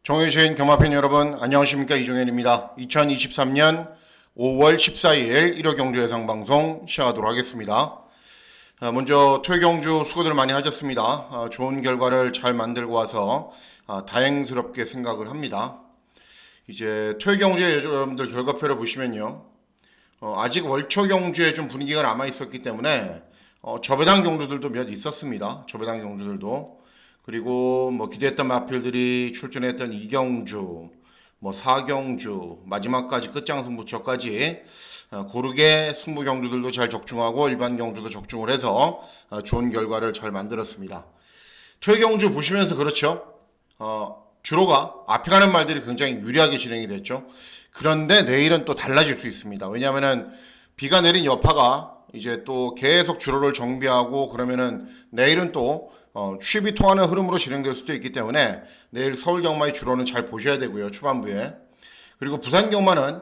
종해주신 경마팬 여러분 안녕하십니까, 이종현입니다. 2023년 5월 14일 1호 경주 예상방송 시작하도록 하겠습니다. 먼저 토요경주 수고들 많이 하셨습니다. 좋은 결과를 잘 만들고 와서 다행스럽게 생각을 합니다. 이제 토요경주의 여러분들 결과표를 보시면요, 아직 월초경주에 좀 분위기가 남아 있었기 때문에 저배당 경주들도 몇 있었습니다. 저배당 경주들도. 그리고 기대했던 마필들이 출전했던 2경주, 4경주, 마지막까지 끝장승부처까지 고르게 승부 경주들도 잘 적중하고 일반 경주도 적중을 해서 좋은 결과를 잘 만들었습니다. 토요 경주 보시면서 그렇죠. 주로가 앞에 가는 말들이 굉장히 유리하게 진행이 됐죠. 그런데 내일은 또 달라질 수 있습니다. 왜냐하면은 비가 내린 여파가 이제 또 계속 주로를 정비하고 그러면은 내일은 또 취비 통하는 흐름으로 진행될 수도 있기 때문에 내일 서울 경마의 주로는 잘 보셔야 되고요, 초반부에. 그리고 부산 경마는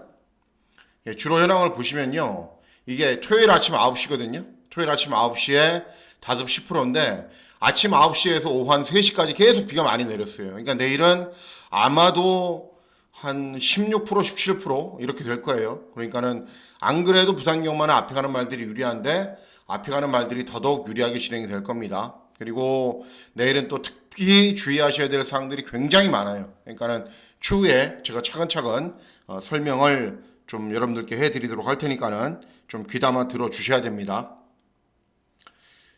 주로 현황을 보시면요, 이게 토요일 아침 9시거든요. 토요일 아침 9시에 다습 10%인데 아침 9시에서 오후 한 3시까지 계속 비가 많이 내렸어요. 그러니까 내일은 아마도 한 16%, 17% 이렇게 될 거예요. 그러니까는 안 그래도 부산 경마는 앞에 가는 말들이 유리한데 앞에 가는 말들이 더더욱 유리하게 진행이 될 겁니다. 그리고 내일은 또 특히 주의하셔야 될 사항들이 굉장히 많아요. 그러니까는 추후에 제가 차근차근 설명을 좀 여러분들께 해드리도록 할 테니까는 좀 귀담아 들어주셔야 됩니다.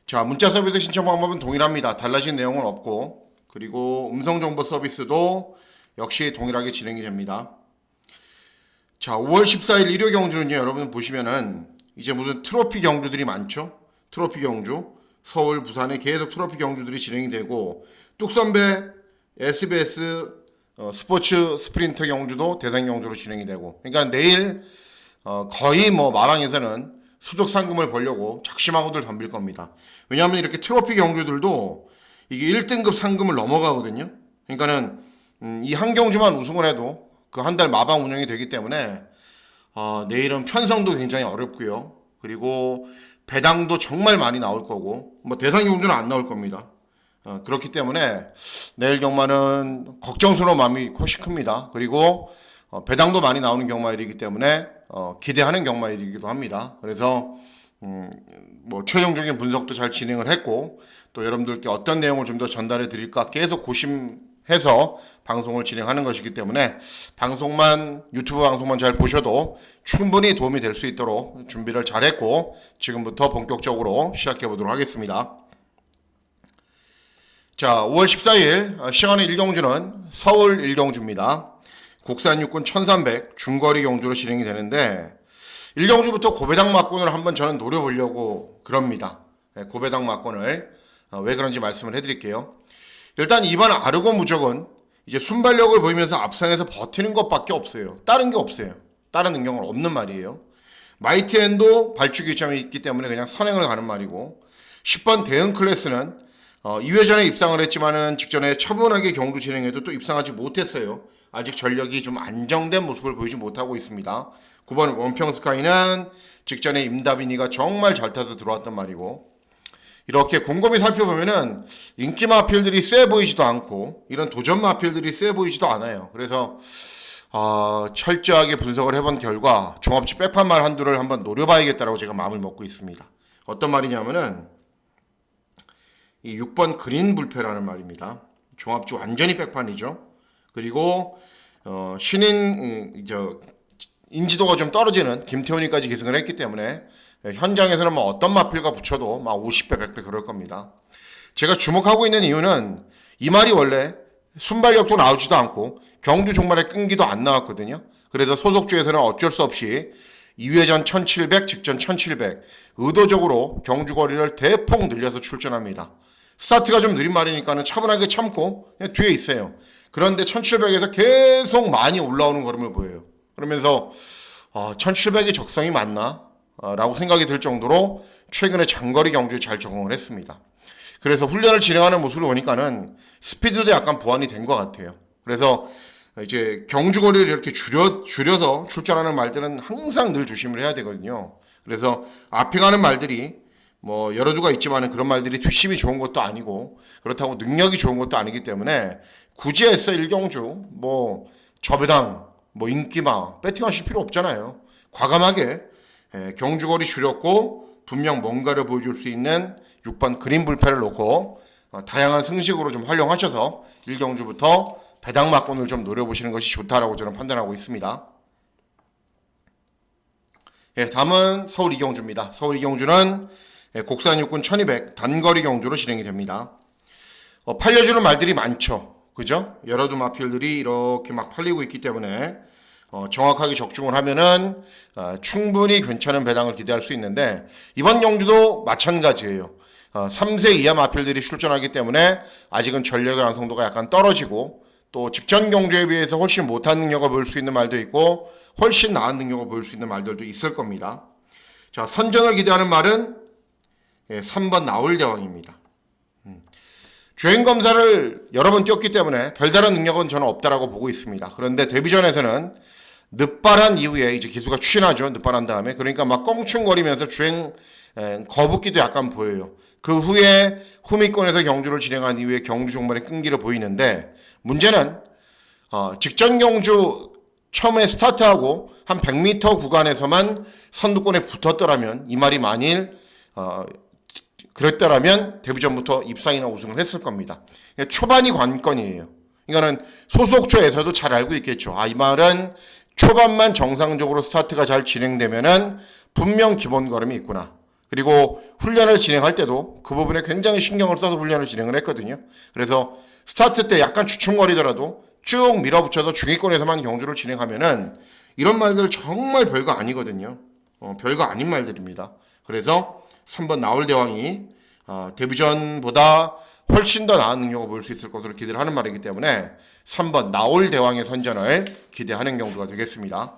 자, 문자 서비스 신청 방법은 동일합니다. 달라진 내용은 없고, 그리고 음성정보 서비스도 역시 동일하게 진행이 됩니다. 자, 5월 14일 일요 경주는요, 여러분 보시면은 이제 무슨 트로피 경주들이 많죠. 트로피 경주, 서울, 부산에 계속 트로피 경주들이 진행이 되고, 뚝선배 SBS 스포츠 스프린터 경주도 대상 경주로 진행이 되고, 그러니까 내일 거의 마랑에서는 수족 상금을 벌려고 작심하고들 덤빌 겁니다. 왜냐하면 이렇게 트로피 경주들도 이게 1등급 상금을 넘어가거든요. 그러니까는 이 한 경주만 우승을 해도 그 한 달 마방 운영이 되기 때문에 내일은 편성도 굉장히 어렵고요. 그리고 배당도 정말 많이 나올 거고, 대상 경주는 안 나올 겁니다. 그렇기 때문에 내일 경마는 걱정스러운 마음이 훨씬 큽니다. 그리고 배당도 많이 나오는 경마일이기 때문에 기대하는 경마일이기도 합니다. 그래서 최종적인 분석도 잘 진행을 했고, 또 여러분들께 어떤 내용을 좀 더 전달해 드릴까 계속 고심해서 방송을 진행하는 것이기 때문에 유튜브 방송만 잘 보셔도 충분히 도움이 될 수 있도록 준비를 잘 했고, 지금부터 본격적으로 시작해 보도록 하겠습니다. 자, 5월 14일 시간의 1경주는 서울 1경주입니다. 국산 육군 1300 중거리 경주로 진행이 되는데 1경주부터 고배당 막권을 한번 저는 노려보려고 그럽니다. 고배당 막권을 왜 그런지 말씀을 해드릴게요. 일단 이번 아르고 무적은 이제 순발력을 보이면서 앞선에서 버티는 것밖에 없어요. 다른 게 없어요. 다른 능력은 없는 말이에요. 마이티엔도 발주기 점이 있기 때문에 그냥 선행을 가는 말이고, 10번 대응 클래스는 2회전에 입상을 했지만은 직전에 차분하게 경주 진행해도 또 입상하지 못했어요. 아직 전력이 좀 안정된 모습을 보이지 못하고 있습니다. 9번 원평스카이는 직전에 임다빈이가 정말 잘 타서 들어왔단 말이고, 이렇게 곰곰이 살펴보면은 인기 마필들이 세 보이지도 않고 이런 도전 마필들이 세 보이지도 않아요. 그래서 철저하게 분석을 해본 결과 종합지 백판 말 한두를 한번 노려봐야겠다라고 제가 마음을 먹고 있습니다. 어떤 말이냐면은 이 6번 그린 불패라는 말입니다. 종합지 완전히 백판이죠. 그리고 인지도가 좀 떨어지는 김태훈이까지 기승을 했기 때문에 현장에서는 어떤 마필과 붙여도 50배, 100배 그럴 겁니다. 제가 주목하고 있는 이유는 이 말이 원래 순발력도 나오지도 않고 경주 종말에 끈기도 안 나왔거든요. 그래서 소속주에서는 어쩔 수 없이 2회전 1700, 직전 1700 의도적으로 경주 거리를 대폭 늘려서 출전합니다. 스타트가 좀 느린 말이니까는 차분하게 참고 그냥 뒤에 있어요. 그런데 1700에서 계속 많이 올라오는 걸음을 보여요. 그러면서 1700이 적성이 맞나? 라고 생각이 들 정도로 최근에 장거리 경주에 잘 적응을 했습니다. 그래서 훈련을 진행하는 모습을 보니까는 스피드도 약간 보완이 된 것 같아요. 그래서 이제 경주 거리를 이렇게 줄여서 출전하는 말들은 항상 늘 조심을 해야 되거든요. 그래서 앞에 가는 말들이 뭐 여러두가 있지만 그런 말들이 뒷심이 좋은 것도 아니고 그렇다고 능력이 좋은 것도 아니기 때문에 굳이 애써 일경주 뭐 저배당 뭐 인기마 배팅하실 필요 없잖아요. 과감하게 경주거리 줄였고 분명 뭔가를 보여줄 수 있는 6번 그린 불패를 놓고 다양한 승식으로 좀 활용하셔서 일경주부터 배당 막권을 좀 노려보시는 것이 좋다라고 저는 판단하고 있습니다. 다음은 서울 이경주입니다. 서울 이경주는 국산 육군 1200 단거리 경주로 진행이 됩니다. 팔려주는 말들이 많죠. 그죠? 여러 두 마필들이 이렇게 막 팔리고 있기 때문에 정확하게 적중을 하면은 충분히 괜찮은 배당을 기대할 수 있는데 이번 경주도 마찬가지예요. 3세 이하 마필들이 출전하기 때문에 아직은 전력의 완성도가 약간 떨어지고 또 직전 경주에 비해서 훨씬 못한 능력을 보일 수 있는 말도 있고 훨씬 나은 능력을 보일 수 있는 말들도 있을 겁니다. 자, 선전을 기대하는 말은 3번 나올대왕입니다. 주행검사를 여러 번 뛰었기 때문에 별다른 능력은 저는 없다라고 보고 있습니다. 그런데 데뷔전에서는 늦발한 이후에 이제 기수가 추진하죠. 늦발한 다음에 그러니까 막 껑충거리면서 주행 거북기도 약간 보여요. 그 후에 후미권에서 경주를 진행한 이후에 경주 종반에 끈기를 보이는데 문제는 직전 경주 처음에 스타트하고 한 100m 구간에서만 선두권에 붙었더라면 이 말이 만일 그랬더라면 데뷔전부터 입상이나 우승을 했을 겁니다. 초반이 관건이에요. 이거는 소속초에서도 잘 알고 있겠죠. 이 말은 초반만 정상적으로 스타트가 잘 진행되면은 분명 기본 걸음이 있구나. 그리고 훈련을 진행할 때도 그 부분에 굉장히 신경을 써서 훈련을 진행을 했거든요. 그래서 스타트 때 약간 주춤거리더라도 쭉 밀어붙여서 중위권에서만 경주를 진행하면은 이런 말들 정말 별거 아니거든요. 별거 아닌 말들입니다. 그래서 3번 나올대왕이 데뷔전보다 훨씬 더 나은 능력을 보일 수 있을 것으로 기대를 하는 말이기 때문에 3번 나올대왕의 선전을 기대하는 경주가 되겠습니다.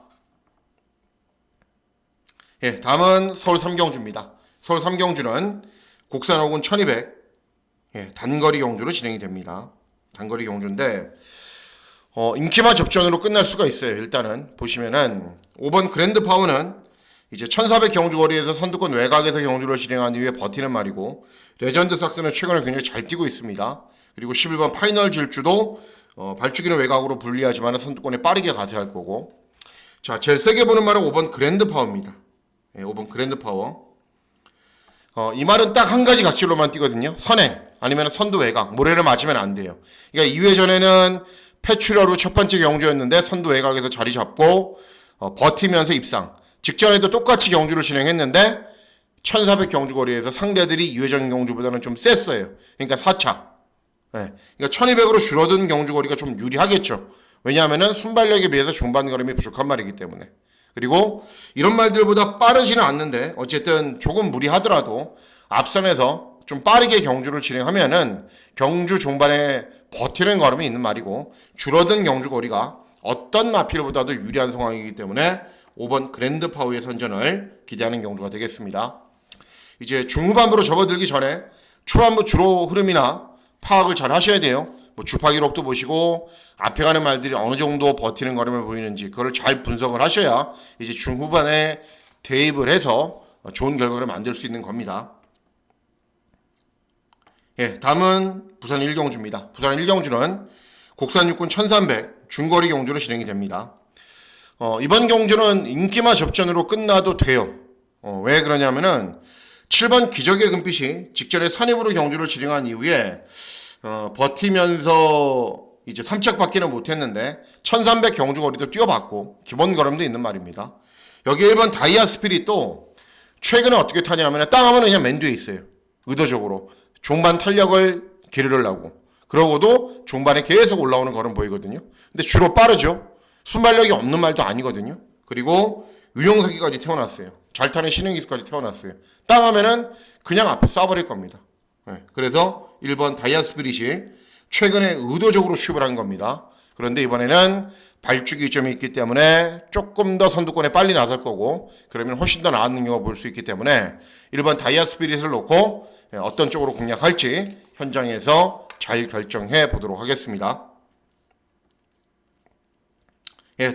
다음은 서울 3경주입니다. 서울 3경주는 국산 호군 1200 단거리 경주로 진행이 됩니다. 단거리 경주인데 인기만 접전으로 끝날 수가 있어요. 일단은 보시면은 5번 그랜드 파워는 이제 1400 경주 거리에서 선두권 외곽에서 경주를 진행한 이후에 버티는 말이고 레전드 삭스는 최근에 굉장히 잘 뛰고 있습니다. 그리고 11번 파이널 질주도 발주기는 외곽으로 불리하지만 선두권에 빠르게 가세할 거고 자 제일 세게 보는 말은 5번 그랜드 파워입니다. 5번 그랜드 파워 이 말은 딱 한 가지 각질로만 뛰거든요. 선행 아니면 선두 외곽 모래를 맞으면 안 돼요. 그러니까 2회 전에는 패출혈로 첫 번째 경주였는데 선두 외곽에서 자리 잡고 버티면서 입상 직전에도 똑같이 경주를 진행했는데 1400 경주 거리에서 상대들이 2회전 경주보다는 좀 셌어요. 그러니까 4차 그러니까 1200으로 줄어든 경주 거리가 좀 유리하겠죠. 왜냐하면 순발력에 비해서 중반 걸음이 부족한 말이기 때문에 그리고 이런 말들보다 빠르지는 않는데 어쨌든 조금 무리하더라도 앞선에서 좀 빠르게 경주를 진행하면은 경주 종반에 버티는 걸음이 있는 말이고 줄어든 경주 거리가 어떤 마필보다도 유리한 상황이기 때문에 5번 그랜드 파워의 선전을 기대하는 경주가 되겠습니다. 이제 중후반부로 접어들기 전에 초반부 주로 흐름이나 파악을 잘 하셔야 돼요. 뭐 주파 기록도 보시고 앞에 가는 말들이 어느 정도 버티는 걸음을 보이는지 그걸 잘 분석을 하셔야 이제 중후반에 대입을 해서 좋은 결과를 만들 수 있는 겁니다. 다음은 부산 1경주입니다. 부산 1경주는 국산 육군 1300 중거리 경주로 진행이 됩니다. 이번 경주는 인기마 접전으로 끝나도 돼요. 왜 그러냐면은 7번 기적의 금빛이 직전에 선입으로 경주를 진행한 이후에 버티면서 이제 3착밖에는 못했는데 1300 경주 거리도 뛰어봤고 기본 걸음도 있는 말입니다. 여기 1번 다이아 스피릿도 최근에 어떻게 타냐면 땅 하면 그냥 맨 뒤에 있어요. 의도적으로 종반 탄력을 기르려고 그러고도 종반에 계속 올라오는 걸음 보이거든요. 근데 주로 빠르죠. 순발력이 없는 말도 아니거든요. 그리고 유용사기까지 태워놨어요. 잘 타는 신흥기수까지 태워놨어요. 땅 하면은 그냥 앞에 쏴버릴 겁니다. 그래서 1번 다이아 스피릿이 최근에 의도적으로 슈입을 한 겁니다. 그런데 이번에는 발주기 점이 있기 때문에 조금 더 선두권에 빨리 나설 거고 그러면 훨씬 더 나은 능력을 볼 수 있기 때문에 1번 다이아 스피릿을 놓고 어떤 쪽으로 공략할지 현장에서 잘 결정해 보도록 하겠습니다.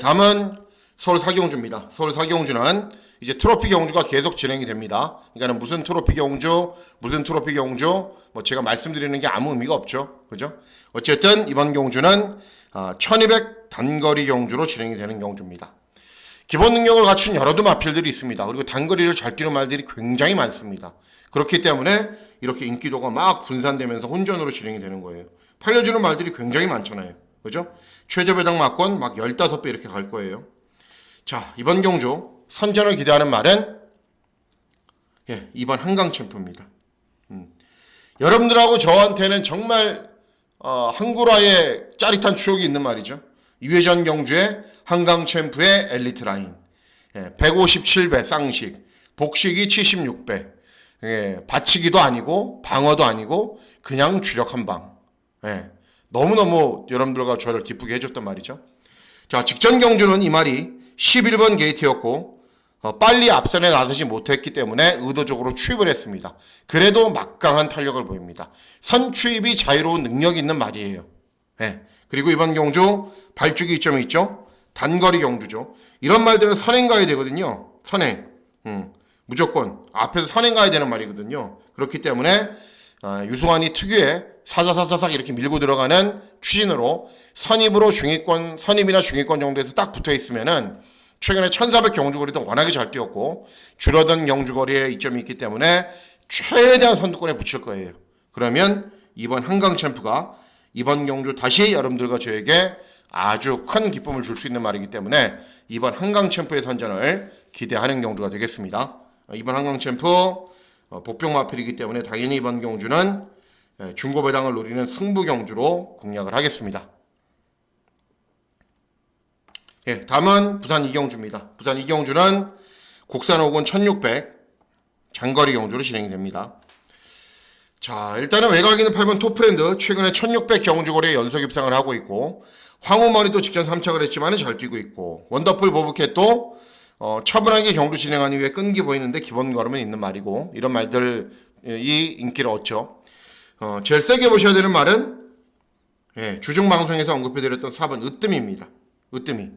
다음은 서울 4경주입니다. 서울 4경주는 이제 트로피 경주가 계속 진행이 됩니다. 그러니까 무슨 트로피 경주, 뭐 제가 말씀드리는 게 아무 의미가 없죠. 그죠? 어쨌든 이번 경주는 1200 단거리 경주로 진행이 되는 경주입니다. 기본 능력을 갖춘 여러 마필들이 있습니다. 그리고 단거리를 잘 뛰는 말들이 굉장히 많습니다. 그렇기 때문에 이렇게 인기도가 막 분산되면서 혼전으로 진행이 되는 거예요. 팔려주는 말들이 굉장히 많잖아요. 그죠? 최저 배당 막권 막 15배 이렇게 갈 거예요. 자, 이번 경주 선전을 기대하는 말은 2번 한강 챔프입니다. 여러분들하고 저한테는 정말 한구라의 짜릿한 추억이 있는 말이죠. 2회전 경주에 한강 챔프의 엘리트 라인 157배 쌍식, 복식이 76배, 받치기도 아니고 방어도 아니고 그냥 주력 한방. 너무너무 여러분들과 저를 기쁘게 해줬단 말이죠. 자, 직전 경주는 이 말이 11번 게이트였고 빨리 앞선에 나서지 못했기 때문에 의도적으로 추입을 했습니다. 그래도 막강한 탄력을 보입니다. 선추입이 자유로운 능력이 있는 말이에요. 그리고 이번 경주 발주기 이점이 있죠. 단거리 경주죠. 이런 말들은 선행 가야 되거든요. 선행. 무조건 앞에서 선행 가야 되는 말이거든요. 그렇기 때문에 유승환이 특유의 사사사사삭 이렇게 밀고 들어가는 추진으로 선입으로 중위권, 선입이나 중위권 정도에서 딱 붙어 있으면은 최근에 1400 경주거리도 워낙에 잘 뛰었고 줄어든 경주거리에 이점이 있기 때문에 최대한 선두권에 붙일 거예요. 그러면 이번 한강 챔프가 이번 경주 다시 여러분들과 저에게 아주 큰 기쁨을 줄 수 있는 말이기 때문에 이번 한강 챔프의 선전을 기대하는 경주가 되겠습니다. 이번 한강 챔프 복병 마필이기 때문에 당연히 이번 경주는 중고 배당을 노리는 승부 경주로 공략을 하겠습니다. 다음은 부산 이경주입니다. 부산 이경주는 국산 5군 1600 장거리 경주로 진행이 됩니다. 자, 일단은 외곽에 있는 8번 톱프렌드 최근에 1600 경주거리에 연속 입상을 하고 있고 황우머니도 직전 3착을 했지만 잘 뛰고 있고 원더풀 보브캣도 차분하게 경주 진행한 이후에 끈기 보이는데 기본 걸음은 있는 말이고 이런 말들이 인기를 얻죠. 제일 세게 보셔야 되는 말은 주중 방송에서 언급해드렸던 4번 으뜸입니다. 으뜸이.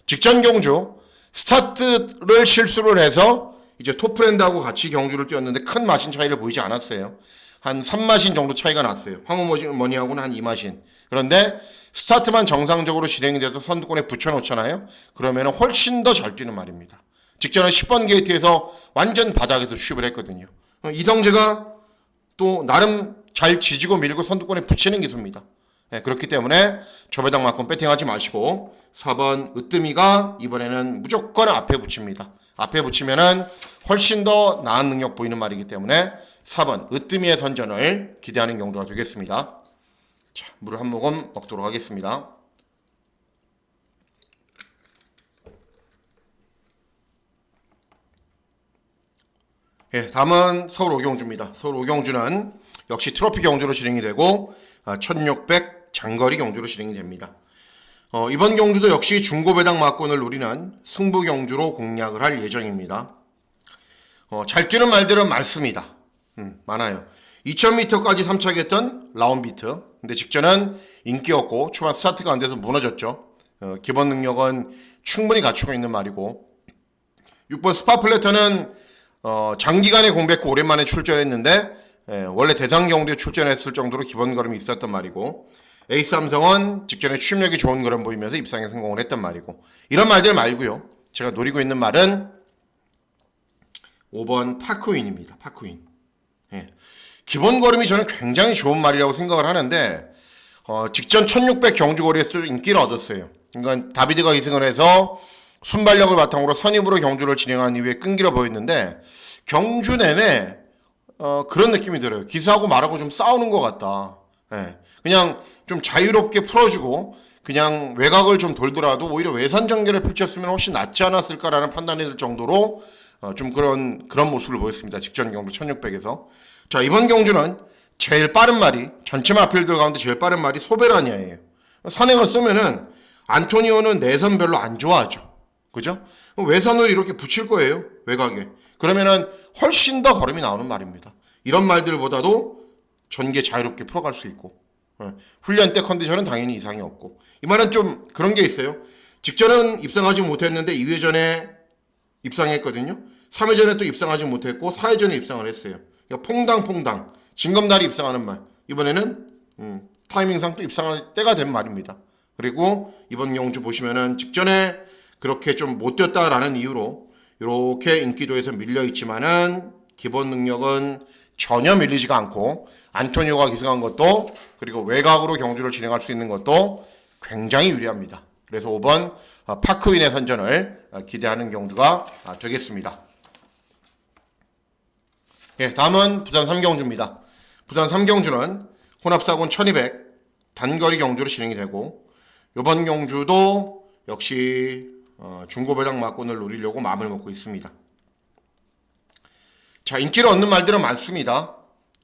직전 경주 스타트를 실수를 해서 이제 톱프렌드하고 같이 경주를 뛰었는데 큰 마신 차이를 보이지 않았어요. 한 3마신 정도 차이가 났어요. 황우머니하고는 한 2마신. 그런데 스타트만 정상적으로 진행이 돼서 선두권에 붙여놓잖아요. 그러면 훨씬 더 잘 뛰는 말입니다. 직전에 10번 게이트에서 완전 바닥에서 취입을 했거든요. 이성재가 또 나름 잘 지지고 밀고 선두권에 붙이는 기수입니다. 그렇기 때문에 저배당 만큼 배팅하지 마시고 4번 으뜸이가 이번에는 무조건 앞에 붙입니다. 앞에 붙이면은 훨씬 더 나은 능력 보이는 말이기 때문에 4번 으뜸이의 선전을 기대하는 경주가 되겠습니다. 자, 물을 한 모금 먹도록 하겠습니다. 다음은 서울 오경주입니다. 서울 오경주는 역시 트로피 경주로 진행이 되고 1600 장거리 경주로 진행이 됩니다. 이번 경주도 역시 중고배당 막권을 노리는 승부 경주로 공략을 할 예정입니다. 잘 뛰는 말들은 많습니다. 많아요. 2000m까지 3착했던 라운비트. 근데 직전은 인기였고 초반 스타트가 안 돼서 무너졌죠. 기본 능력은 충분히 갖추고 있는 말이고 6번 스파플래터는 장기간의 공백 후 오랜만에 출전했는데 원래 대상 경주에 출전했을 정도로 기본 걸음이 있었단 말이고 에이스 삼성은 직전에 취입력이 좋은 걸음 보이면서 입상에 성공을 했단 말이고 이런 말들 말고요. 제가 노리고 있는 말은 5번 파크윈입니다. 파크윈. 기본 걸음이 저는 굉장히 좋은 말이라고 생각을 하는데 직전 1600 경주거리에서도 인기를 얻었어요. 그러니까 다비드가 2승을 해서 순발력을 바탕으로 선입으로 경주를 진행한 이후에 끈기를 보였는데 경주 내내 그런 느낌이 들어요. 기수하고 말하고 좀 싸우는 것 같다. 그냥 좀 자유롭게 풀어주고 그냥 외곽을 좀 돌더라도 오히려 외선 전개를 펼쳤으면 훨씬 낫지 않았을까라는 판단이 들 정도로 좀 그런 모습을 보였습니다. 직전 경주 1600에서. 자, 이번 경주는 제일 빠른 말이 전체 마필들 가운데 제일 빠른 말이 소베라니아예요. 선행을 쏘면은 안토니오는 내선 별로 안 좋아하죠. 그죠? 외선을 이렇게 붙일 거예요. 외곽에. 그러면은 훨씬 더 걸음이 나오는 말입니다. 이런 말들보다도 전개 자유롭게 풀어갈 수 있고 훈련 때 컨디션은 당연히 이상이 없고 이 말은 좀 그런 게 있어요. 직전은 입상하지 못했는데 2회전에 입상했거든요. 3회전에 또 입상하지 못했고 4회전에 입상을 했어요. 그러니까 퐁당퐁당 징검다리 입상하는 말. 이번에는 타이밍상 또 입상할 때가 된 말입니다. 그리고 이번 경주 보시면은 직전에 그렇게 좀 못 뛰었다라는 이유로 이렇게 인기도에서 밀려 있지만은 기본 능력은 전혀 밀리지가 않고 안토니오가 기승한 것도 그리고 외곽으로 경주를 진행할 수 있는 것도 굉장히 유리합니다. 그래서 5번 파크윈의 선전을 기대하는 경주가 되겠습니다. 예, 다음은 부산 3경주입니다. 부산 3경주는 혼합사군 1200 단거리 경주로 진행이 되고 이번 경주도 역시 중고배당 막권을 노리려고 마음을 먹고 있습니다. 자, 인기를 얻는 말들은 많습니다.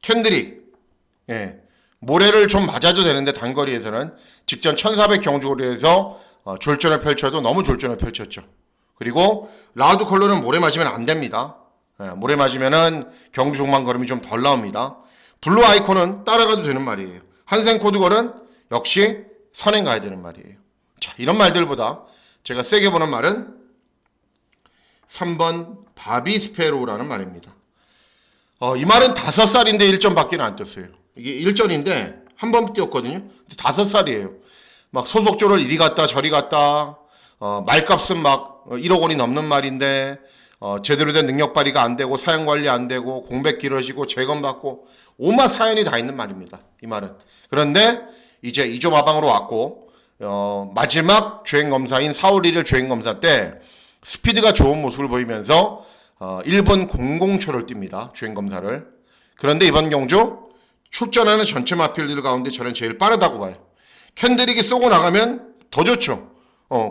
캔드릭, 예, 모래를 좀 맞아도 되는데 단거리에서는 직전 1400 경주거리에서 졸전을 펼쳐도 너무 졸전을 펼쳤죠. 그리고 라우드 컬러는 모래 맞으면 안 됩니다. 예, 모래 맞으면은 경주 종반 걸음이 좀 덜 나옵니다. 블루 아이콘은 따라가도 되는 말이에요. 한생 코드걸은 역시 선행 가야 되는 말이에요. 자, 이런 말들보다 제가 세게 보는 말은 3번 바비 스페로라는 말입니다. 이 말은 5살인데 1점밖에 안 떴어요. 이게 1전인데 한 번 뛰었거든요. 5살이에요. 막 소속조를 이리 갔다 저리 갔다 말값은 막 1억 원이 넘는 말인데 제대로 된 능력 발휘가 안 되고 사용 관리 안 되고 공백 길어지고 재검 받고 온갖 사연이 다 있는 말입니다. 이 말은. 그런데 이제 2조 마방으로 왔고 마지막 주행검사인 4월 1일 주행검사 때 스피드가 좋은 모습을 보이면서 1분 00초를 띱니다. 주행검사를. 그런데 이번 경주 출전하는 전체 마필들 가운데 저는 제일 빠르다고 봐요. 캔드릭이 쏘고 나가면 더 좋죠.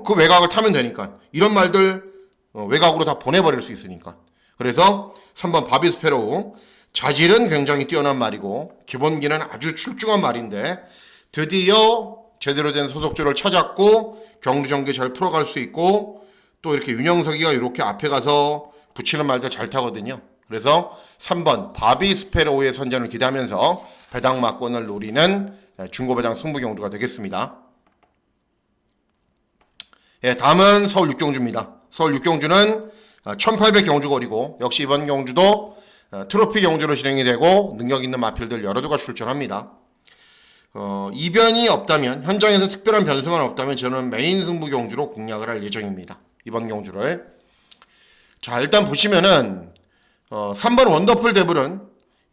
그 외곽을 타면 되니까. 이런 말들 외곽으로 다 보내버릴 수 있으니까. 그래서 3번 바비 스페로우. 자질은 굉장히 뛰어난 말이고 기본기는 아주 출중한 말인데 드디어 제대로 된 소속조를 찾았고 경주 전개 잘 풀어갈 수 있고 또 이렇게 윤영석이가 이렇게 앞에 가서 붙이는 말들 잘 타거든요. 그래서 3번 바비 스페로우의 선전을 기대하면서 배당 막권을 노리는 중고배당 승부 경주가 되겠습니다. 예, 다음은 서울 6경주입니다. 서울 6경주는 1800 경주거리고 역시 이번 경주도 트로피 경주로 진행이 되고 능력 있는 마필들 여러 두가 출전합니다. 이변이 없다면 현장에서 특별한 변수가 없다면 저는 메인 승부 경주로 공략을 할 예정입니다. 이번 경주를. 자, 일단 보시면은 3번 원더풀 데블은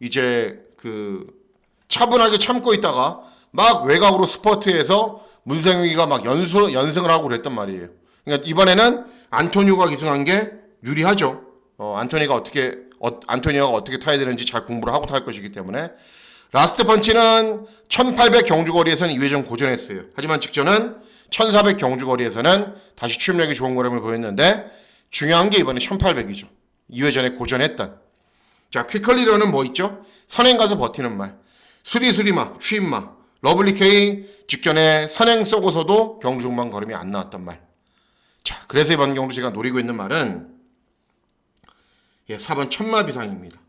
이제 그 차분하게 참고 있다가 막 외곽으로 스퍼트해서 문성욱이가 막 연승을 하고 그랬단 말이에요. 그러니까 이번에는 안토니오가 기승한 게 유리하죠. 안토니오가 어떻게 타야 되는지 잘 공부를 하고 탈 것이기 때문에. 라스트 펀치는 1800 경주거리에서는 2회전 고전했어요. 하지만 직전은 1400 경주거리에서는 다시 추임력이 좋은 걸음을 보였는데 중요한 게 이번에 1800이죠. 2회전에 고전했던. 자, 퀵컬리러는 뭐 있죠? 선행 가서 버티는 말. 수리수리마, 추임마. 러블리 K 직전에 선행 쏘고서도 경주 중반 걸음이 안 나왔단 말. 자, 그래서 이번 경주 제가 노리고 있는 말은 4번 천마 비상입니다.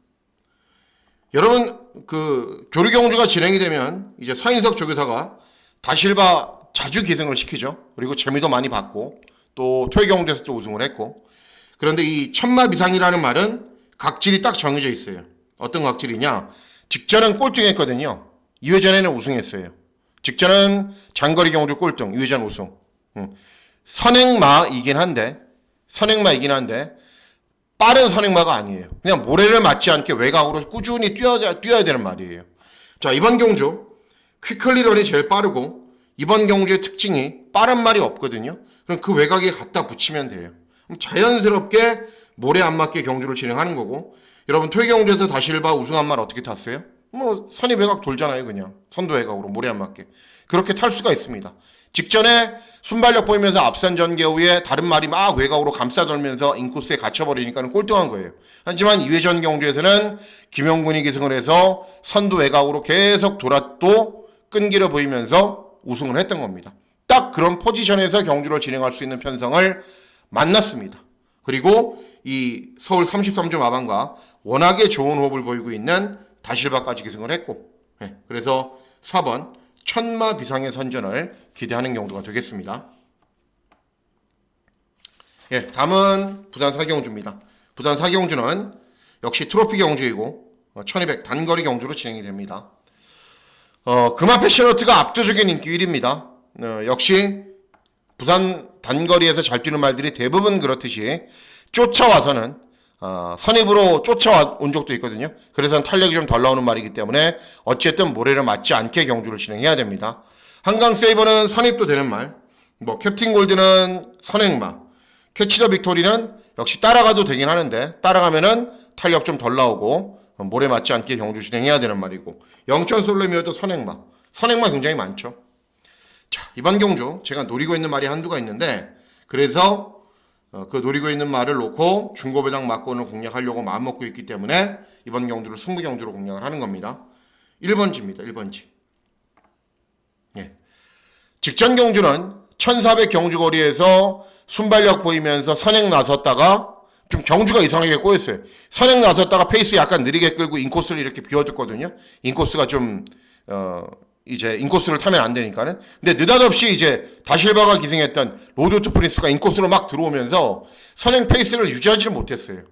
여러분 그 교류 경주가 진행이 되면 이제 서인석 조교사가 다실바 자주 기승을 시키죠. 그리고 재미도 많이 받고 또 토요 경주에서 또 우승을 했고. 그런데 이 천마 비상이라는 말은 각질이 딱 정해져 있어요. 어떤 각질이냐? 직전은 꼴등했거든요. 2회전에는 우승했어요. 직전은 장거리 경주 꼴등, 2회전 우승. 선행마이긴 한데 빠른 선행마가 아니에요. 그냥 모래를 맞지 않게 외곽으로 꾸준히 뛰어야 되는 말이에요. 자, 이번 경주 퀵클리런이 제일 빠르고 이번 경주의 특징이 빠른 말이 없거든요. 그럼 그 외곽에 갖다 붙이면 돼요. 그럼 자연스럽게 모래 안 맞게 경주를 진행하는 거고. 여러분 토요 경주에서 다실바 우승한 말 어떻게 탔어요? 뭐 선입 외곽 돌잖아요. 그냥 선도 외곽으로 모래 안 맞게 그렇게 탈 수가 있습니다. 직전에 순발력 보이면서 앞선 전개 후에 다른 말이 막 외곽으로 감싸돌면서 인코스에 갇혀버리니까는 꼴등한 거예요. 하지만 2회전 경주에서는 김영군이 기승을 해서 선두 외곽으로 계속 돌아도 끈기를 보이면서 우승을 했던 겁니다. 딱 그런 포지션에서 경주를 진행할 수 있는 편성을 만났습니다. 그리고 이 서울 33조 마방과 워낙에 좋은 호흡을 보이고 있는 다실바까지 기승을 했고, 그래서 4번 천마 비상의 선전을 기대하는 경주가 되겠습니다. 예, 다음은 부산 사경주입니다. 부산 사경주는 역시 트로피 경주이고 1200 단거리 경주로 진행이 됩니다. 금화 패셔너트가 압도적인 인기 1위입니다. 역시 부산 단거리에서 잘 뛰는 말들이 대부분 그렇듯이 쫓아와서는 선입으로 쫓아온 적도 있거든요. 그래서 탄력이 좀 덜 나오는 말이기 때문에 어쨌든 모래를 맞지 않게 경주를 진행해야 됩니다. 한강 세이버는 선입도 되는 말, 캡틴 골드는 선행마, 캐치 더 빅토리는 역시 따라가도 되긴 하는데 따라가면은 탄력 좀 덜 나오고 모래 맞지 않게 경주 진행해야 되는 말이고, 영천 솔로미어도 선행마 굉장히 많죠. 자, 이번 경주 제가 노리고 있는 말이 한두가 있는데, 그래서 그 노리고 있는 말을 놓고 중고배당 막권을 공략하려고 마음먹고 있기 때문에 이번 경주를 승부 경주로 공략을 하는 겁니다. 1번지입니다. 1번지. 예. 직전 경주는 1400 경주거리에서 순발력 보이면서 선행 나섰다가 좀 경주가 이상하게 꼬였어요. 선행 나섰다가 페이스 약간 느리게 끌고 인코스를 이렇게 비워뒀거든요. 인코스가 좀 이제 인코스를 타면 안 되니까는. 근데 느닷없이 이제 다실바가 기승했던 로드 투 프린스가 인코스로 막 들어오면서 선행 페이스를 유지하지를 못했어요.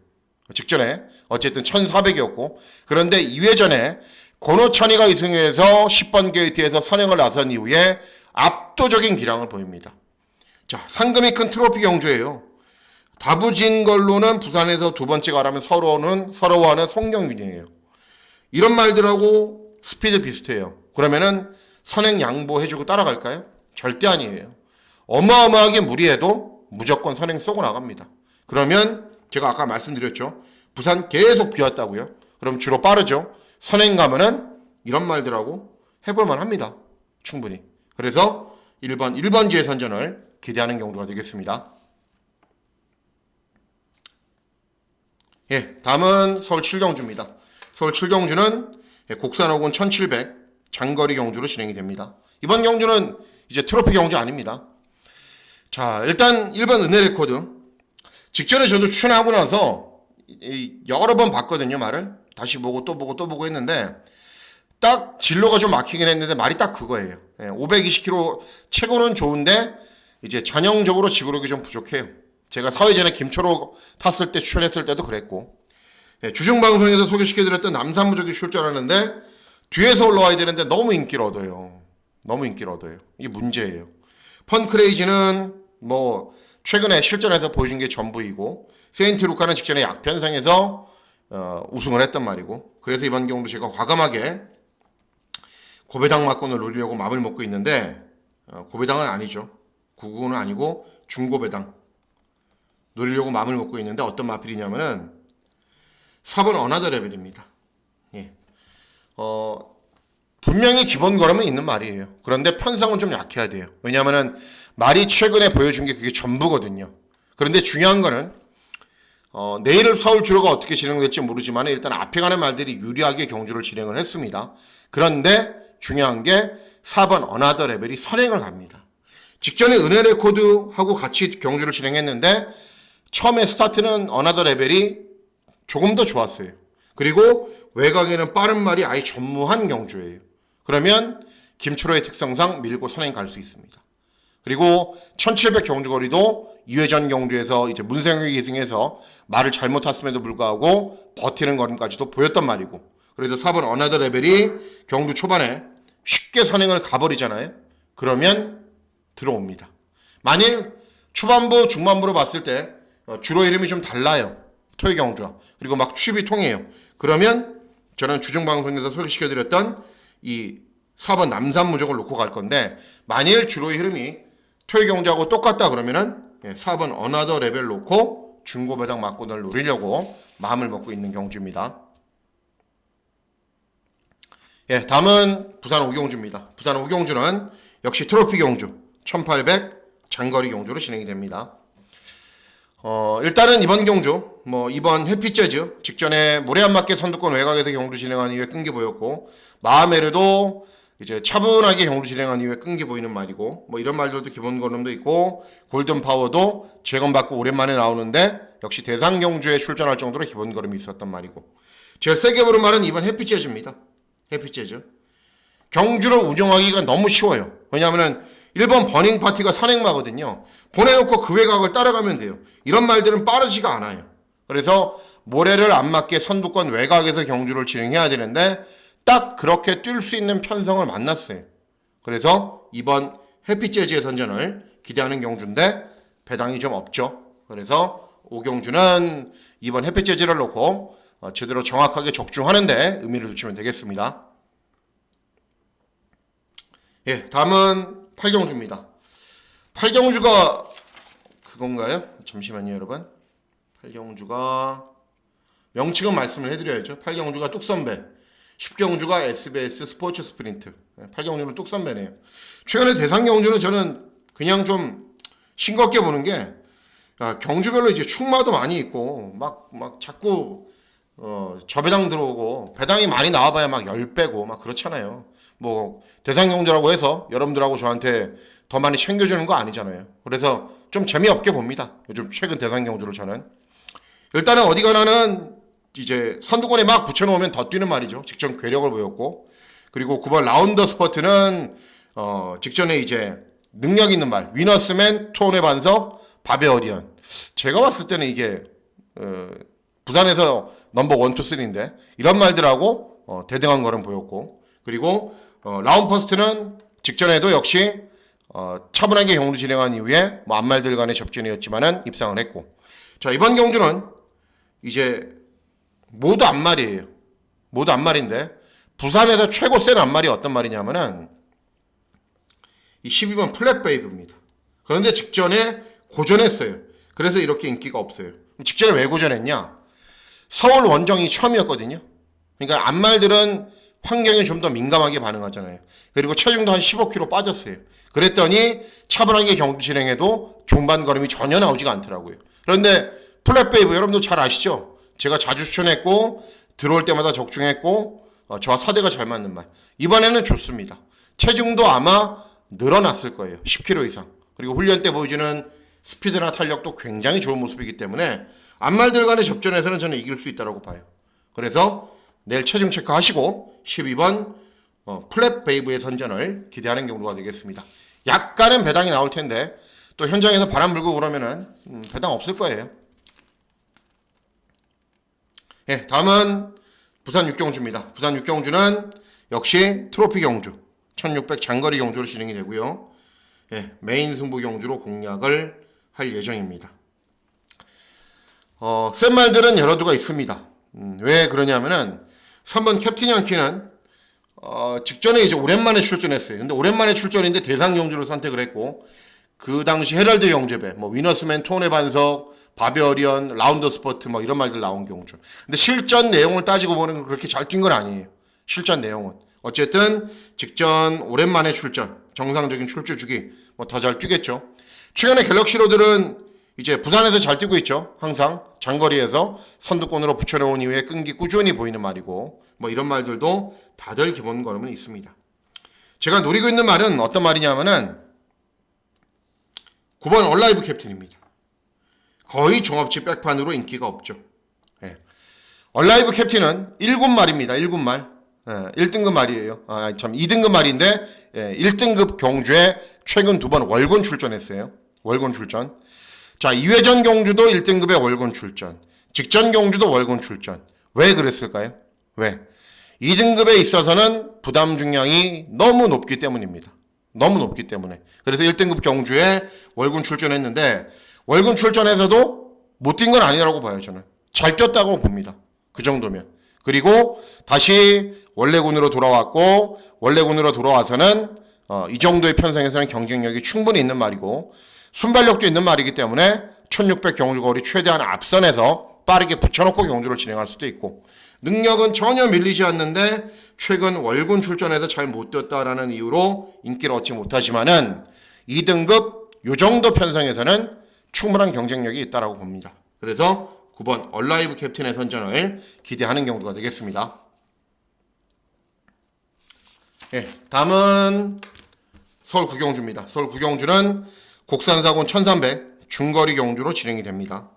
직전에 어쨌든 1400이었고, 그런데 2회 전에 권호찬이가 이승해서 10번 게이트에서 선행을 나선 이후에 압도적인 기량을 보입니다. 자, 상금이 큰 트로피 경주예요. 다부진 걸로는 부산에서 두 번째 가라면 서러워하는 송경균이에요. 이런 말들하고 스피드 비슷해요. 그러면은 선행 양보해주고 따라갈까요? 절대 아니에요. 어마어마하게 무리해도 무조건 선행 쏘고 나갑니다. 그러면 제가 아까 말씀드렸죠. 부산 계속 비웠다고요. 그럼 주로 빠르죠. 선행 가면은 이런 말들하고 해볼만 합니다. 충분히. 그래서 1번지의 선전을 기대하는 경우가 되겠습니다. 예, 다음은 서울 7경주입니다. 서울 7경주는 곡산 호군 1700 장거리 경주로 진행이 됩니다. 이번 경주는 이제 트로피 경주 아닙니다. 자, 일단 1번 은혜 레코드. 직전에 저도 추천하고 나서 여러 번 봤거든요, 말을. 다시 보고 또 보고 또 보고 했는데 딱 진로가 좀 막히긴 했는데 말이 딱 그거예요. 520km 최고는 좋은데 이제 전형적으로 지구력이 좀 부족해요. 제가 사회전에 김초로 탔을 때 출연했을 때도 그랬고, 주중방송에서 소개시켜드렸던 남산무적이 출전하는데 뒤에서 올라와야 되는데 너무 인기를 얻어요. 이게 문제예요. 펀크레이지는 최근에 실전에서 보여준 게 전부이고, 세인트 루카는 직전에 약편상에서 우승을 했단 말이고, 그래서 이번 경우도 제가 과감하게 고배당 막권을 노리려고 마음을 먹고 있는데, 고배당은 아니죠. 99는 아니고 중고배당 노리려고 마음을 먹고 있는데 어떤 마필이냐면은 4번 어나더 레벨입니다. 예. 분명히 기본 걸음은 있는 말이에요. 그런데 편성은 좀 약해야 돼요. 왜냐하면은 말이 최근에 보여준 게 그게 전부거든요. 그런데 중요한 거는 내일 서울 주로가 어떻게 진행될지 모르지만 일단 앞에 가는 말들이 유리하게 경주를 진행을 했습니다. 그런데 중요한 게 4번 어나더 레벨이 선행을 갑니다. 직전에 은혜 레코드하고 같이 경주를 진행했는데 처음에 스타트는 어나더 레벨이 조금 더 좋았어요. 그리고 외곽에는 빠른 말이 아예 전무한 경주예요. 그러면 김초로의 특성상 밀고 선행 갈 수 있습니다. 그리고 1700 경주거리도 2회전 경주에서 이제 문생혁이 기승해서 말을 잘못 탔음에도 불구하고 버티는 걸음까지도 보였단 말이고, 그래서 4번 어나더 레벨이 경주 초반에 쉽게 선행을 가버리잖아요. 그러면 들어옵니다. 만일 초반부 중반부로 봤을 때 주로 이름이 좀 달라요. 토요 경주와. 그리고 막 취입이 통해요. 그러면 저는 주중방송에서 소개시켜드렸던 이 4번 남산무적을 놓고 갈 건데, 만일 주로의 흐름이 토요 경주하고 똑같다 그러면은 4번 어나더 레벨 놓고 중고배당 막권을 노리려고 마음을 먹고 있는 경주입니다. 예, 다음은 부산 오경주입니다. 부산 오경주는 역시 트로피 경주 1800 장거리 경주로 진행이 됩니다. 일단은 이번 경주, 이번 해피재즈 직전에 모래 안 맞게 선두권 외곽에서 경주 진행한 이후에 끈기 보였고, 마하메르도 이제 차분하게 경주 진행한 이후에 끈기 보이는 말이고, 이런 말들도 기본 걸음도 있고, 골든 파워도 재건받고 오랜만에 나오는데 역시 대상 경주에 출전할 정도로 기본 걸음이 있었단 말이고, 제가 세게 부른 말은 이번 해피재즈입니다. 해피재즈. 경주를 운영하기가 너무 쉬워요. 왜냐하면은 1번 버닝 파티가 선행마거든요. 보내놓고 그 외곽을 따라가면 돼요. 이런 말들은 빠르지가 않아요. 그래서 모래를 안 맞게 선두권 외곽에서 경주를 진행해야 되는데 딱 그렇게 뛸 수 있는 편성을 만났어요. 그래서 이번 해피재즈의 선전을 기대하는 경주인데 배당이 좀 없죠. 그래서 오경주는 이번 해피재즈를 놓고 제대로 정확하게 적중하는데 의미를 두시면 되겠습니다. 예, 다음은 8경주입니다. 8경주가 그건가요? 잠시만요, 여러분. 8경주가 명칭은 말씀을 해드려야죠. 8경주가 뚝선배, 10경주가 SBS 스포츠 스프린트. 8경주는 뚝선배네요. 최근에 대상경주는 저는 그냥 좀 싱겁게 보는 게 경주별로 이제 충마도 많이 있고 막 자꾸 저배당 들어오고 배당이 많이 나와봐야 막 10배고 막 그렇잖아요. 뭐 대상경주라고 해서 여러분들하고 저한테 더 많이 챙겨주는 거 아니잖아요. 그래서 좀 재미없게 봅니다. 요즘 최근 대상경주를 저는. 일단은 어디 가나는 이제 선두권에 막 붙여놓으면 더 뛰는 말이죠. 직전 괴력을 보였고, 그리고 9번 라운더 스퍼트는 직전에 이제 능력 있는 말 위너스맨, 투혼의 반석, 바베어리언. 제가 봤을 때는 이게 부산에서 넘버 1, 2, 3인데 이런 말들하고 대등한 거는 보였고, 그리고 라운 퍼스트는 직전에도 역시 차분하게 경주 진행한 이후에 뭐 앞말들 간의 접전이었지만은 입상을 했고, 자 이번 경주는 이제 모두 앞말이에요. 모두 앞말인데 부산에서 최고 센 앞말이 어떤 말이냐면은 이 12번 플랫베이브입니다. 그런데 직전에 고전했어요. 그래서 이렇게 인기가 없어요. 직전에 왜 고전했냐? 서울 원정이 처음이었거든요. 그러니까 앞말들은 환경에 좀 더 민감하게 반응하잖아요. 그리고 체중도 한 15kg 빠졌어요. 그랬더니 차분하게 경주 진행해도 종반 걸음이 전혀 나오지가 않더라고요. 그런데 플랫베이브 여러분도 잘 아시죠? 제가 자주 추천했고 들어올 때마다 적중했고 저와 사대가 잘 맞는 말. 이번에는 좋습니다. 체중도 아마 늘어났을 거예요. 10kg 이상. 그리고 훈련 때 보여주는 스피드나 탄력도 굉장히 좋은 모습이기 때문에 앞말들 간의 접전에서는 저는 이길 수 있다고 봐요. 그래서 내일 체중 체크하시고 12번 플랫베이브의 선전을 기대하는 경우가 되겠습니다. 약간은 배당이 나올 텐데 또 현장에서 바람 불고 그러면은 배당 없을 거예요. 예, 다음은 부산 육경주입니다. 부산 육경주는 역시 트로피 경주 1600 장거리 경주로 진행이 되고요. 예, 메인 승부 경주로 공략을 할 예정입니다. 센 말들은 여러 두가 있습니다. 왜 그러냐면은 3번 캡틴 양키는 직전에 이제 오랜만에 출전했어요. 근데 오랜만에 출전인데 대상 경주를 선택을 했고, 그 당시 헤럴드 경제배, 뭐 위너스맨, 톤의 반석, 바베어리언, 라운더 스퍼트 뭐 이런 말들 나온 경주. 근데 실전 내용을 따지고 보면 그렇게 잘 뛴 건 아니에요. 실전 내용은. 어쨌든 직전 오랜만에 출전, 정상적인 출주 주기 뭐 더 잘 뛰겠죠. 최근에 갤럭시 로드는 이제 부산에서 잘 뛰고 있죠. 항상 장거리에서 선두권으로 붙여놓은 이후에 끈기 꾸준히 보이는 말이고, 뭐 이런 말들도 다들 기본 걸음은 있습니다. 제가 노리고 있는 말은 어떤 말이냐면은 9번 얼라이브 캡틴입니다. 거의 종합지 백판으로 인기가 없죠. 예. 얼라이브 캡틴은 1군말입니다. 1군말. 예, 1등급 말이에요. 2등급 말인데 1등급 경주에 최근 2번 월군 출전했어요. 월군 출전. 자, 2회전 경주도 1등급의 월군 출전. 직전 경주도 월군 출전. 왜 그랬을까요? 왜? 2등급에 있어서는 부담 중량이 너무 높기 때문입니다. 너무 높기 때문에. 그래서 1등급 경주에 월군 출전했는데 월군 출전해서도 못 뛴 건 아니라고 봐요. 저는 잘 뛰었다고 봅니다. 그 정도면. 그리고 다시 원래군으로 돌아왔고, 원래군으로 돌아와서는 이 정도의 편성에서는 경쟁력이 충분히 있는 말이고 순발력도 있는 말이기 때문에 1600 경주거리 최대한 앞선에서 빠르게 붙여놓고 경주를 진행할 수도 있고, 능력은 전혀 밀리지 않는데 최근 월군 출전해서 잘 못 뛰었다라는 이유로 인기를 얻지 못하지만은 2등급 요 정도 편성에서는 충분한 경쟁력이 있다라고 봅니다. 그래서 9번 얼라이브 캡틴의 선전을 기대하는 경우가 되겠습니다. 예, 다음은 서울 구경주입니다. 서울 구경주는 곡산사군 1300 중거리 경주로 진행이 됩니다.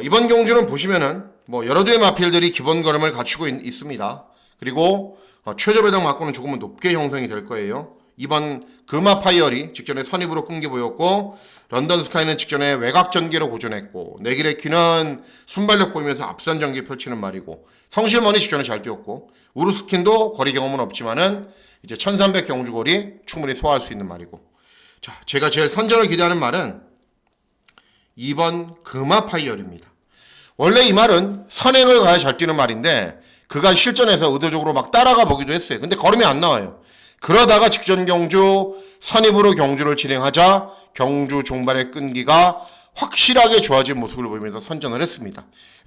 이번 경주는 보시면은 뭐 여러 대의 마필들이 기본 걸음을 갖추고 있습니다. 그리고 최저 배당 맞고는 조금은 높게 형성이 될 거예요. 2번 금화 파이어리 직전에 선입으로 끈기 보였고, 런던 스카이는 직전에 외곽 전개로 고전했고, 네기레키는 순발력 보이면서 앞선 전개 펼치는 말이고, 성실머니 직전에 잘 뛰었고, 우루스킨도 거리 경험은 없지만은 이제 1300 경주거리 충분히 소화할 수 있는 말이고. 자, 제가 제일 선전을 기대하는 말은 2번 금화 파이어리입니다. 원래 이 말은 선행을 가야 잘 뛰는 말인데 그간 실전에서 의도적으로 막 따라가 보기도 했어요. 근데 걸음이 안 나와요. 그러다가 직전 경주 선입으로 경주를 진행하자 경주 종반의 끈기가 확실하게 좋아진 모습을 보이면서 선전을 했습니다.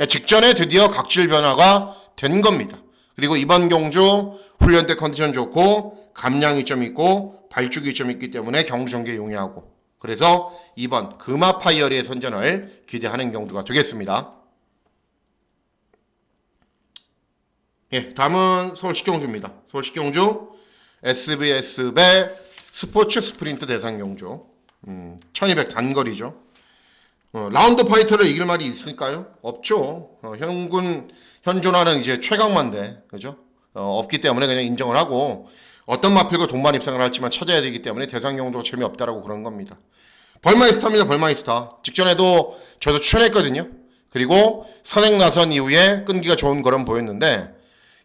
직전에 드디어 각질 변화가 된 겁니다. 그리고 이번 경주 훈련 때 컨디션 좋고 감량 이점이 있고 발주기 이점이 있기 때문에 경주 전개 용이하고, 그래서 2번 금화 파이어리의 선전을 기대하는 경주가 되겠습니다. 예, 다음은 서울시 경주입니다. 서울시 경주 SBS배 스포츠 스프린트 대상 경주. 1200 단거리죠. 라운드 파이터를 이길 말이 있을까요? 없죠. 현존하는 이제 최강만대, 그죠? 없기 때문에 그냥 인정을 하고 어떤 마필과 동반 입상을 할지만 찾아야 되기 때문에 대상 경주가 재미없다라고 그런 겁니다. 벌마이스타입니다. 벌마이스타. 직전에도 저도 출연했거든요. 그리고 선행 나선 이후에 끈기가 좋은 걸음 보였는데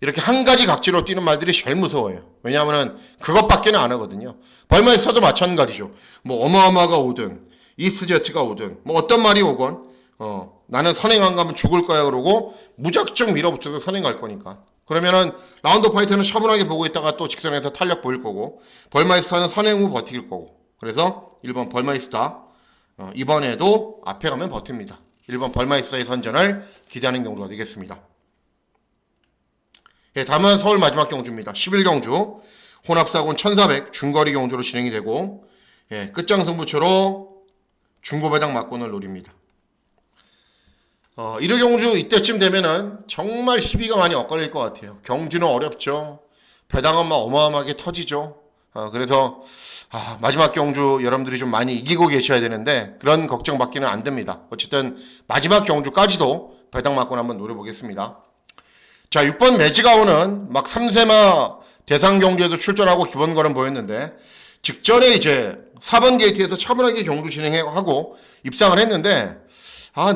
이렇게 한 가지 각지로 뛰는 말들이 제일 무서워요. 왜냐하면 그것밖에는 안 하거든요. 벌마이스타도 마찬가지죠. 뭐 어마어마가 오든 이스제트가 오든 뭐 어떤 말이 오건 나는 선행 안 가면 죽을 거야 그러고 무작정 밀어붙여서 선행 갈 거니까. 그러면은 라운드 파이터는 차분하게 보고 있다가 또 직선에서 탄력 보일 거고, 벌마이스타는 선행 후 버틸 거고. 그래서 1번 벌마이스타, 이번에도 앞에 가면 버팁니다. 1번 벌마이스타의 선전을 기대하는 경주가 되겠습니다. 예, 다음은 서울 마지막 경주입니다. 11경주 혼합사군 1400 중거리 경주로 진행이 되고, 예, 끝장 승부처로 중고배당 막권을 노립니다. 1호 경주 이때쯤 되면은 정말 시비가 많이 엇갈릴 것 같아요. 경주는 어렵죠. 배당은 막 어마어마하게 터지죠. 그래서 마지막 경주 여러분들이 좀 많이 이기고 계셔야 되는데 그런 걱정받기는 안 됩니다. 어쨌든 마지막 경주까지도 배당 막권 한번 노려보겠습니다. 자, 6번 매지가오는 막 3세마 대상 경주에도 출전하고 기본 걸음 보였는데 직전에 이제 4번 게이트에서 차분하게 경주 진행하고 입상을 했는데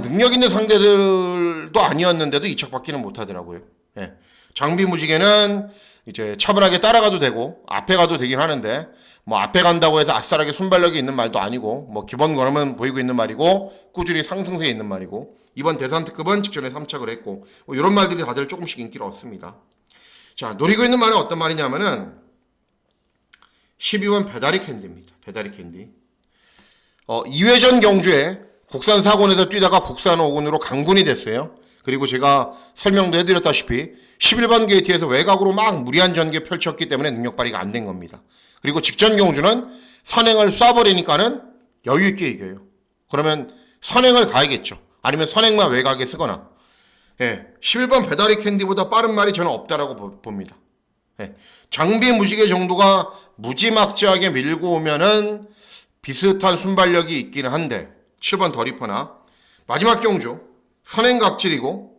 능력 있는 상대들도 아니었는데도 이착받기는 못하더라고요. 예. 장비 무지개는 이제 차분하게 따라가도 되고 앞에 가도 되긴 하는데 뭐 앞에 간다고 해서 아싸하게 순발력이 있는 말도 아니고 뭐 기본 걸음은 보이고 있는 말이고 꾸준히 상승세에 있는 말이고, 이번 대산특급은 직전에 3착을 했고 뭐 이런 말들이 다들 조금씩 인기를 얻습니다. 자, 노리고 있는 말은 어떤 말이냐면은 12번 배다리 캔디입니다. 배다리 캔디. 2회전 경주에 국산 4군에서 뛰다가 국산 5군으로 강군이 됐어요. 그리고 제가 설명도 해드렸다시피 11번 게이트에서 외곽으로 막 무리한 전개 펼쳤기 때문에 능력 발휘가 안 된 겁니다. 그리고 직전 경주는 선행을 쏴버리니까는 여유있게 이겨요. 그러면 선행을 가야겠죠. 아니면 선행만 외곽에 쓰거나. 예, 11번 배다리 캔디보다 빠른 말이 저는 없다라고 봅니다. 예, 장비 무지개 정도가 무지막지하게 밀고 오면은 비슷한 순발력이 있기는 한데 7번 더리퍼나 마지막 경주 선행 각질이고,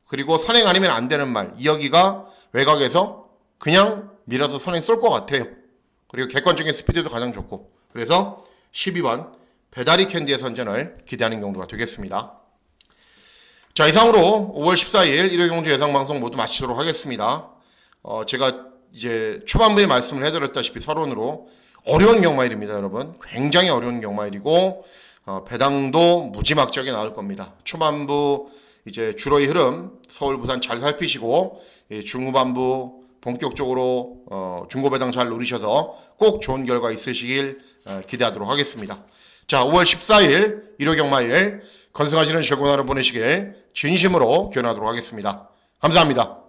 그리고 선행 아니면 안 되는 말 이여기가 외곽에서 그냥 밀어서 선행 쏠 것 같아요. 그리고 객관적인 스피드도 가장 좋고, 그래서 12번 배다리 캔디의 선전을 기대하는 경주가 되겠습니다. 자, 이상으로 5월 14일 1회 경주 예상방송 모두 마치도록 하겠습니다. 제가 이제 초반부에 말씀을 해드렸다시피 서론으로 어려운 경마일입니다, 여러분. 굉장히 어려운 경마일이고 배당도 무지막지하게 나올 겁니다. 초반부 이제 주로의 흐름 서울 부산 잘 살피시고 중후반부 본격적으로 중고배당 잘 누리셔서 꼭 좋은 결과 있으시길 기대하도록 하겠습니다. 자, 5월 14일 1호 경마일 건승하시는 즐거운 하루 보내시길 진심으로 기원하도록 하겠습니다. 감사합니다.